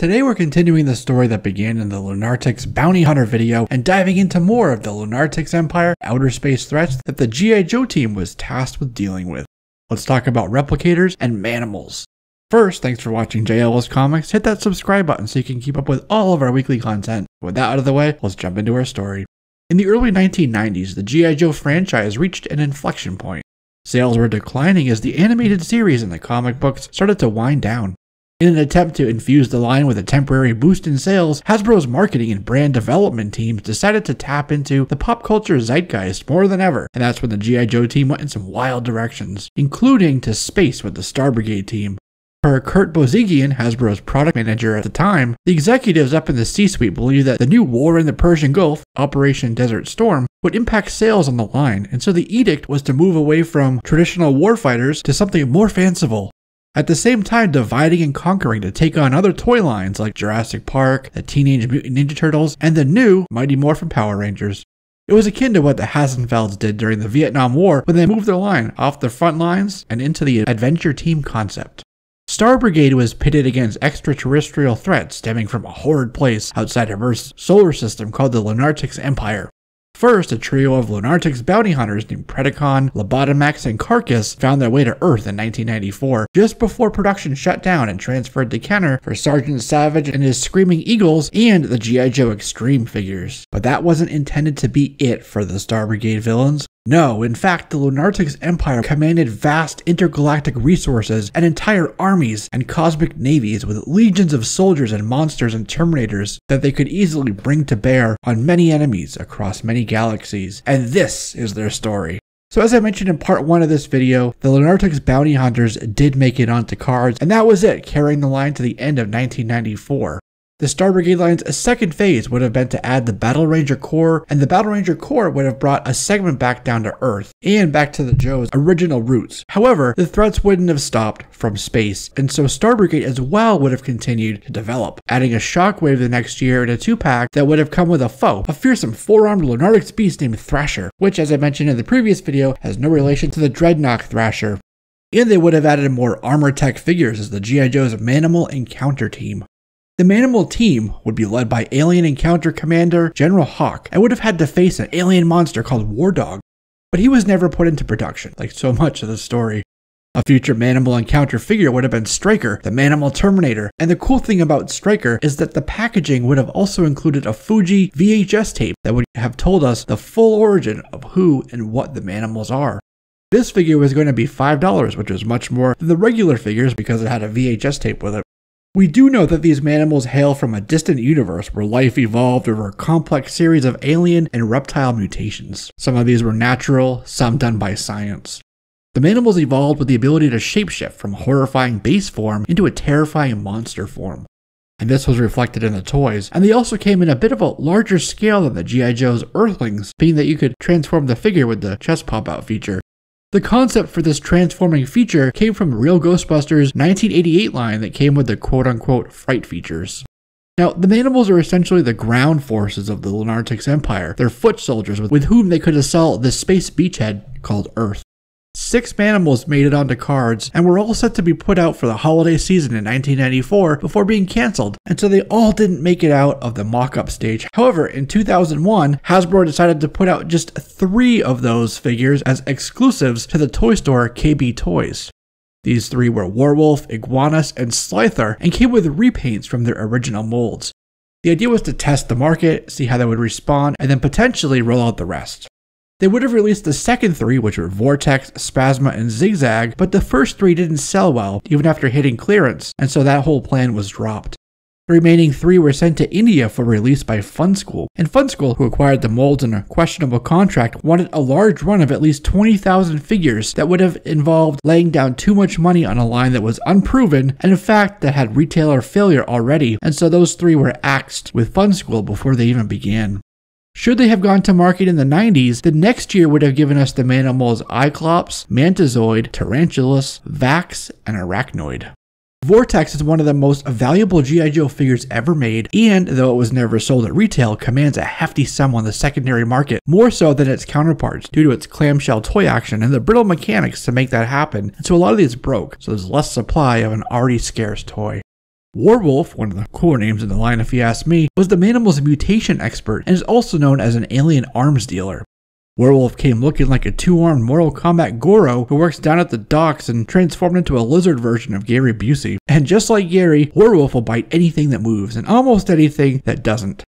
Today we're continuing the story that began in the Lunartix Bounty Hunter video and diving into more of the Lunartix Empire outer space threats that the G.I. Joe team was tasked with dealing with. Let's talk about Replicators and Manimals. First, thanks for watching JLS Comics. Hit that subscribe button so you can keep up with all of our weekly content. With that out of the way, let's jump into our story. In the early 1990s, the G.I. Joe franchise reached an inflection point. Sales were declining as the animated series and the comic books started to wind down. In an attempt to infuse the line with a temporary boost in sales, Hasbro's marketing and brand development teams decided to tap into the pop culture zeitgeist more than ever, and that's when the G.I. Joe team went in some wild directions, including to space with the Star Brigade team. Per Kurt Bozigian, Hasbro's product manager at the time, the executives up in the C-suite believed that the new war in the Persian Gulf, Operation Desert Storm, would impact sales on the line, and so the edict was to move away from traditional warfighters to something more fanciful. At the same time, dividing and conquering to take on other toy lines like Jurassic Park, the Teenage Mutant Ninja Turtles, and the new Mighty Morphin Power Rangers. It was akin to what the Hassenfelds did during the Vietnam War when they moved their line off the front lines and into the adventure team concept. Star Brigade was pitted against extraterrestrial threats stemming from a horrid place outside of Earth's solar system called the Lunartix Empire. First, a trio of Lunartix bounty hunters named Predacon, Lobotomax, and Carcass found their way to Earth in 1994, just before production shut down and transferred to Kenner for Sergeant Savage and his Screaming Eagles and the G.I. Joe Extreme figures. But that wasn't intended to be it for the Star Brigade villains. No, in fact, the Lunartix Empire commanded vast intergalactic resources and entire armies and cosmic navies with legions of soldiers and monsters and Terminators that they could easily bring to bear on many enemies across many galaxies. And this is their story. So as I mentioned in part 1 of this video, the Lunartix bounty hunters did make it onto cards, and that was it, carrying the line to the end of 1994. The Star Brigade line's second phase would have been to add the Battle Ranger Corps, and the Battle Ranger Corps would have brought a segment back down to Earth, and back to the Joe's original roots. However, the threats wouldn't have stopped from space, and so Star Brigade as well would have continued to develop, adding a Shockwave the next year in a 2-pack that would have come with a foe, a fearsome 4-armed Lunartix beast named Thrasher, which as I mentioned in the previous video, has no relation to the Dreadnought Thrasher. And they would have added more armor tech figures as the G.I. Joe's Manimal Encounter team. The Manimal team would be led by Alien Encounter Commander General Hawk and would have had to face an alien monster called War Dog, but he was never put into production, like so much of the story. A future Manimal Encounter figure would have been Striker, the Manimal Terminator, and the cool thing about Striker is that the packaging would have also included a Fuji VHS tape that would have told us the full origin of who and what the Manimals are. This figure was going to be $5, which was much more than the regular figures because it had a VHS tape with it. We do know that these Manimals hail from a distant universe where life evolved over a complex series of alien and reptile mutations. Some of these were natural, some done by science. The Manimals evolved with the ability to shapeshift from horrifying base form into a terrifying monster form. And this was reflected in the toys, and they also came in a bit of a larger scale than the G.I. Joe's Earthlings, being that you could transform the figure with the chest pop-out feature. The concept for this transforming feature came from Real Ghostbusters' 1988 line that came with the quote-unquote fright features. Now, the Manimals are essentially the ground forces of the Lunartix Empire. They're foot soldiers with whom they could assault the space beachhead called Earth. 6 Manimals made it onto cards and were all set to be put out for the holiday season in 1994 before being cancelled, and so they all didn't make it out of the mock-up stage. However, in 2001, Hasbro decided to put out just 3 of those figures as exclusives to the toy store KB Toys. These 3 were Werewolf, Iguanus, and Slither, and came with repaints from their original molds. The idea was to test the market, see how they would respond, and then potentially roll out the rest. They would have released the second 3, which were Vortex, Spasma, and Zigzag, but the first 3 didn't sell well, even after hitting clearance, and so that whole plan was dropped. The remaining 3 were sent to India for release by Fun School, and Fun School, who acquired the molds in a questionable contract, wanted a large run of at least 20,000 figures that would have involved laying down too much money on a line that was unproven, and in fact that had retailer failure already, and so those 3 were axed with Fun School before they even began. Should they have gone to market in the 90s, the next year would have given us the Manimals Cyclops, Mantizoid, Tarantulas, Vax, and Arachnoid. Vortex is one of the most valuable G.I. Joe figures ever made, and though it was never sold at retail, commands a hefty sum on the secondary market, more so than its counterparts, due to its clamshell toy action and the brittle mechanics to make that happen, and so a lot of these broke, so there's less supply of an already scarce toy. Warwolf, one of the cooler names in the line if you ask me, was the Manimal's mutation expert and is also known as an alien arms dealer. Warwolf came looking like a two-armed Mortal Kombat Goro who works down at the docks and transformed into a lizard version of Gary Busey. And just like Gary, Warwolf will bite anything that moves and almost anything that doesn't.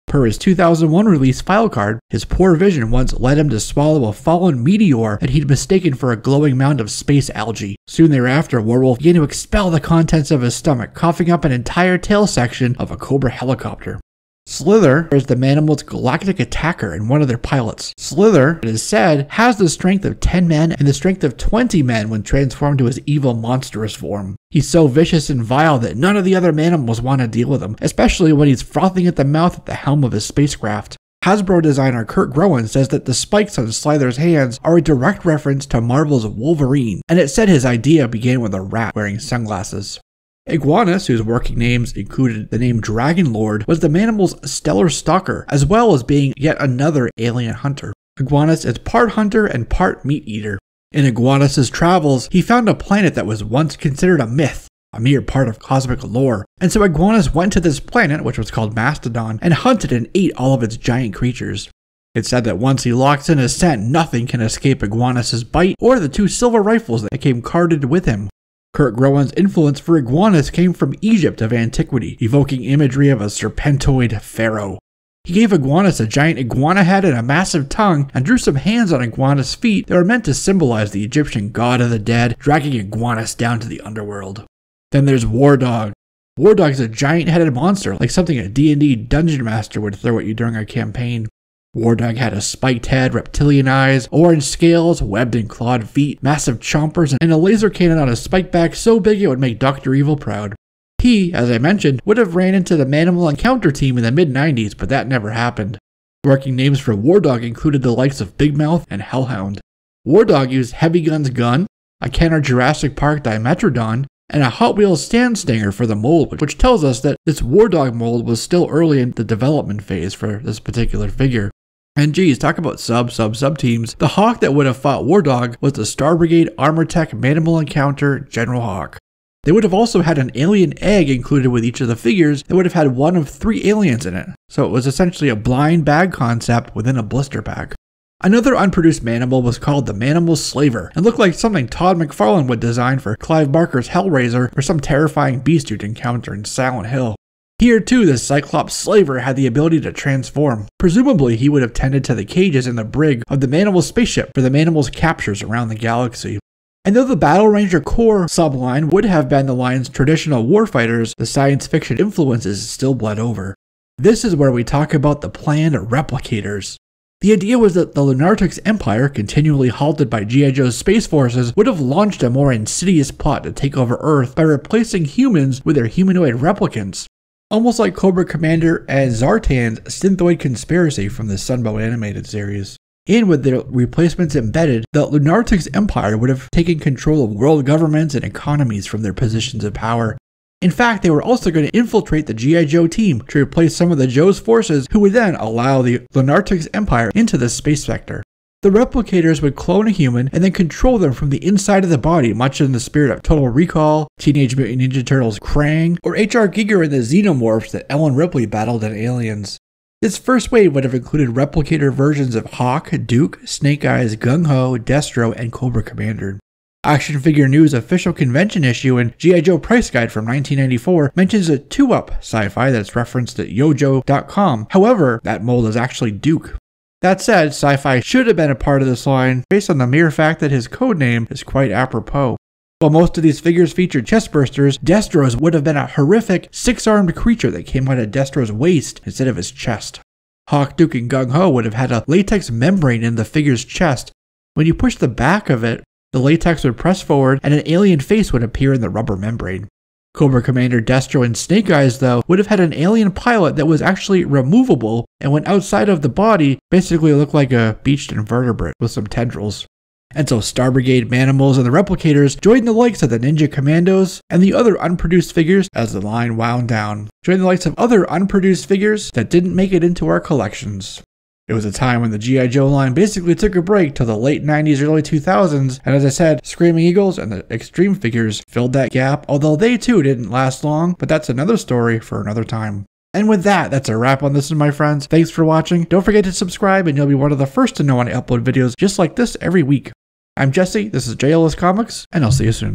Per his 2001 release file card, his poor vision once led him to swallow a fallen meteor that he'd mistaken for a glowing mound of space algae. Soon thereafter, Warwolf began to expel the contents of his stomach, coughing up an entire tail section of a Cobra helicopter. Slither is the Manimal's galactic attacker and one of their pilots. Slither, it is said, has the strength of 10 men and the strength of 20 men when transformed to his evil, monstrous form. He's so vicious and vile that none of the other Manimals want to deal with him, especially when he's frothing at the mouth at the helm of his spacecraft. Hasbro designer Kurt Groen says that the spikes on Slither's hands are a direct reference to Marvel's Wolverine, and it said his idea began with a rat wearing sunglasses. Iguanus, whose working names included the name Dragon Lord, was the Manimal's stellar stalker, as well as being yet another alien hunter. Iguanus is part hunter and part meat eater. In Iguanus' travels, he found a planet that was once considered a myth, a mere part of cosmic lore, and so Iguanus went to this planet, which was called Mastodon, and hunted and ate all of its giant creatures. It's said that once he locks in his scent, nothing can escape Iguanus' bite or the 2 silver rifles that came carded with him. Kurt Groen's influence for Iguanus came from Egypt of antiquity, evoking imagery of a serpentoid pharaoh. He gave Iguanus a giant iguana head and a massive tongue, and drew some hands on Iguanus' feet that were meant to symbolize the Egyptian god of the dead, dragging Iguanus down to the underworld. Then there's Wardog. Wardog is a giant-headed monster, like something a D&D dungeon master would throw at you during a campaign. Wardog had a spiked head, reptilian eyes, orange scales, webbed and clawed feet, massive chompers, and a laser cannon on his spike back so big it would make Dr. Evil proud. He, as I mentioned, would have ran into the Manimal Encounter team in the mid-90s, but that never happened. Working names for Wardog included the likes of Big Mouth and Hellhound. Wardog used Heavy Gun's gun, a Kenner Jurassic Park Dimetrodon, and a Hot Wheels Stand Stinger for the mold, which tells us that this Wardog mold was still early in the development phase for this particular figure. And geez, talk about sub teams. The Hawk that would have fought Wardog was the Star Brigade Armor Tech Manimal Encounter General Hawk. They would have also had an alien egg included with each of the figures that would have had one of 3 aliens in it. So it was essentially a blind bag concept within a blister pack. Another unproduced Manimal was called the Manimal Slaver and looked like something Todd McFarlane would design for Clive Barker's Hellraiser or some terrifying beast you'd encounter in Silent Hill. Here too, the Cyclops Slaver had the ability to transform. Presumably, he would have tended to the cages in the brig of the Manimal spaceship for the Manimal's captures around the galaxy. And though the Battle Ranger Corps subline would have been the line's traditional warfighters, the science fiction influences still bled over. This is where we talk about the Planned Replicators. The idea was that the Lunartix Empire, continually halted by G.I. Joe's space forces, would have launched a more insidious plot to take over Earth by replacing humans with their humanoid replicants. Almost like Cobra Commander and Zartan's Synthoid Conspiracy from the Sunbow animated series. And with their replacements embedded, the Lunartix Empire would have taken control of world governments and economies from their positions of power. In fact, they were also going to infiltrate the G.I. Joe team to replace some of the Joe's forces, who would then allow the Lunartix Empire into the space sector. The Replicators would clone a human and then control them from the inside of the body, much in the spirit of Total Recall, Teenage Mutant Ninja Turtles' Krang, or H.R. Giger and the Xenomorphs that Ellen Ripley battled in Aliens. This first wave would have included replicator versions of Hawk, Duke, Snake Eyes, Gung-Ho, Destro, and Cobra Commander. Action Figure News official convention issue and G.I. Joe price guide from 1994 mentions a 2-up sci-fi that's referenced at yojo.com. However, that mold is actually Duke. That said, Sci-Fi should have been a part of this line based on the mere fact that his codename is quite apropos. While most of these figures featured chestbursters, Destro's would have been a horrific 6-armed creature that came out of Destro's waist instead of his chest. Hawk, Duke, and Gung-Ho would have had a latex membrane in the figure's chest. When you push the back of it, the latex would press forward and an alien face would appear in the rubber membrane. Cobra Commander, Destro, and Snake Eyes, though, would have had an alien pilot that was actually removable and when outside of the body, basically looked like a beached invertebrate with some tendrils. And so Star Brigade, Manimals, and the Replicators joined the likes of the Ninja Commandos and the other unproduced figures as the line wound down. Joined the likes of other unproduced figures that didn't make it into our collections. It was a time when the G.I. Joe line basically took a break till the late 90s, early 2000s, and as I said, Screaming Eagles and the Extreme figures filled that gap, although they too didn't last long, but that's another story for another time. And with that, that's a wrap on this one, my friends. Thanks for watching. Don't forget to subscribe and you'll be one of the first to know when I upload videos just like this every week. I'm Jesse, this is JLS Comics, and I'll see you soon.